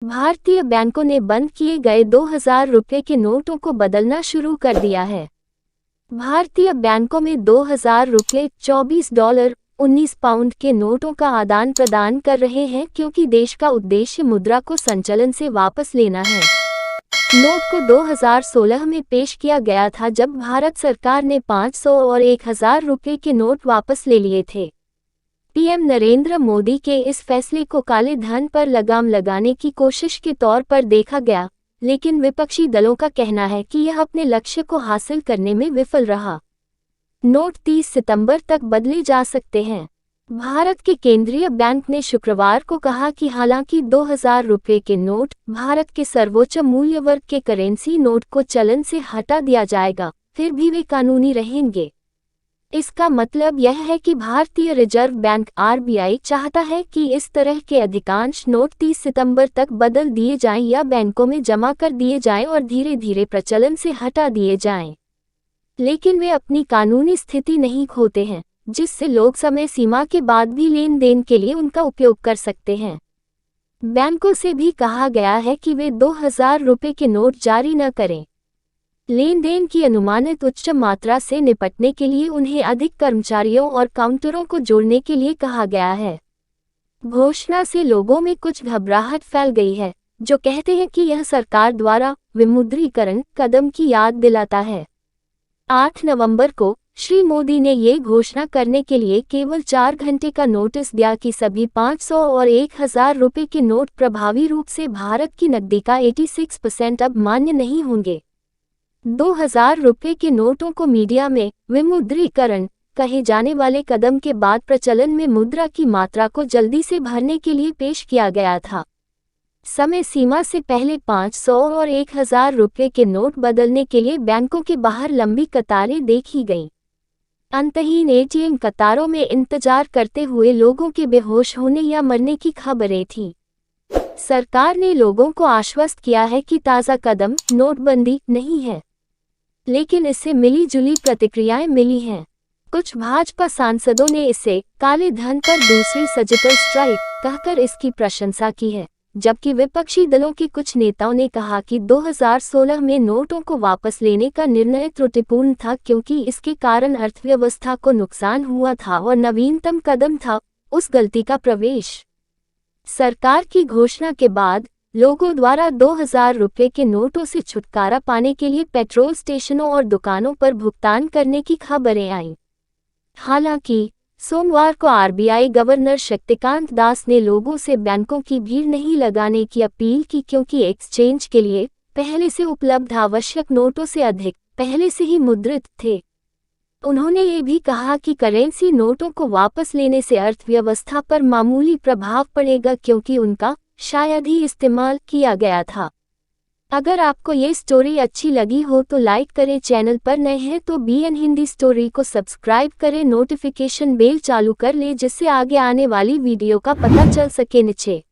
भारतीय बैंकों ने बंद किए गए 2000 रुपये के नोटों को बदलना शुरू कर दिया है। भारतीय बैंकों में 2000 रुपये $24 19 पाउंड के नोटों का आदान प्रदान कर रहे हैं क्योंकि देश का उद्देश्य मुद्रा को संचलन से वापस लेना है। नोट को 2016 में पेश किया गया था जब भारत सरकार ने 500 और 1000 रुपये के नोट वापस ले लिए थे। पीएम नरेंद्र मोदी के इस फैसले को काले धन पर लगाम लगाने की कोशिश के तौर पर देखा गया, लेकिन विपक्षी दलों का कहना है कि यह अपने लक्ष्य को हासिल करने में विफल रहा। नोट 30 सितंबर तक बदले जा सकते हैं। भारत के केंद्रीय बैंक ने शुक्रवार को कहा कि हालांकि 2000 रुपये के नोट भारत के सर्वोच्च मूल्य वर्ग के करेंसी नोट को चलन से हटा दिया जाएगा, फिर भी वे कानूनी रहेंगे। इसका मतलब यह है कि भारतीय रिजर्व बैंक (आरबीआई) चाहता है कि इस तरह के अधिकांश नोट 30 सितंबर तक बदल दिए जाएं या बैंकों में जमा कर दिए जाएं और धीरे धीरे प्रचलन से हटा दिए जाएं। लेकिन वे अपनी कानूनी स्थिति नहीं खोते हैं, जिससे लोग समय सीमा के बाद भी लेन देन के लिए उनका उपयोग कर सकते हैं। बैंकों से भी कहा गया है कि वे 2000 रुपये के नोट जारी न करें। लेन देन की अनुमानित उच्च मात्रा से निपटने के लिए उन्हें अधिक कर्मचारियों और काउंटरों को जोड़ने के लिए कहा गया है। घोषणा से लोगों में कुछ घबराहट फैल गई है, जो कहते हैं कि यह सरकार द्वारा विमुद्रीकरण कदम की याद दिलाता है। 8 नवंबर को श्री मोदी ने ये घोषणा करने के लिए केवल 4 घंटे का नोटिस दिया कि सभी 500 और 1000 रुपये के नोट प्रभावी रूप से भारत की नकदी का 86% अब मान्य नहीं होंगे। 2000 रुपये के नोटों को मीडिया में विमुद्रीकरण कहे जाने वाले कदम के बाद प्रचलन में मुद्रा की मात्रा को जल्दी से भरने के लिए पेश किया गया था। समय सीमा से पहले 500 और 1000 रुपये के नोट बदलने के लिए बैंकों के बाहर लंबी कतारें देखी गईं। अंतहीन एटीएम कतारों में इंतजार करते हुए लोगों के बेहोश होने या मरने की खबरें थीं। सरकार ने लोगों को आश्वस्त किया है कि ताज़ा कदम नोटबंदी नहीं है, लेकिन इससे मिली-जुली प्रतिक्रियाएं मिली हैं। कुछ भाजपा सांसदों ने इसे काले धन पर दूसरी सर्जिकल स्ट्राइक कहकर इसकी प्रशंसा की है, जबकि विपक्षी दलों के कुछ नेताओं ने कहा कि 2016 में नोटों को वापस लेने का निर्णय त्रुटिपूर्ण था क्योंकि इसके कारण अर्थव्यवस्था को नुकसान हुआ था और नवीनतम कदम था उस गलती का प्रवेश। सरकार की घोषणा के बाद लोगों द्वारा 2000 रुपये के नोटों से छुटकारा पाने के लिए पेट्रोल स्टेशनों और दुकानों पर भुगतान करने की खबरें आईं। हालांकि सोमवार को आरबीआई गवर्नर शक्तिकांत दास ने लोगों से बैंकों की भीड़ नहीं लगाने की अपील की क्योंकि एक्सचेंज के लिए पहले से उपलब्ध आवश्यक नोटों से अधिक पहले से ही मुद्रित थे। उन्होंने ये भी कहा कि करेंसी नोटों को वापस लेने से अर्थव्यवस्था पर मामूली प्रभाव पड़ेगा क्योंकि उनका शायद ही इस्तेमाल किया गया था। अगर आपको ये स्टोरी अच्छी लगी हो तो लाइक करें, चैनल पर नए हैं तो बीएन हिंदी स्टोरी को सब्सक्राइब करें, नोटिफिकेशन बेल चालू कर लें जिससे आगे आने वाली वीडियो का पता चल सके। नीचे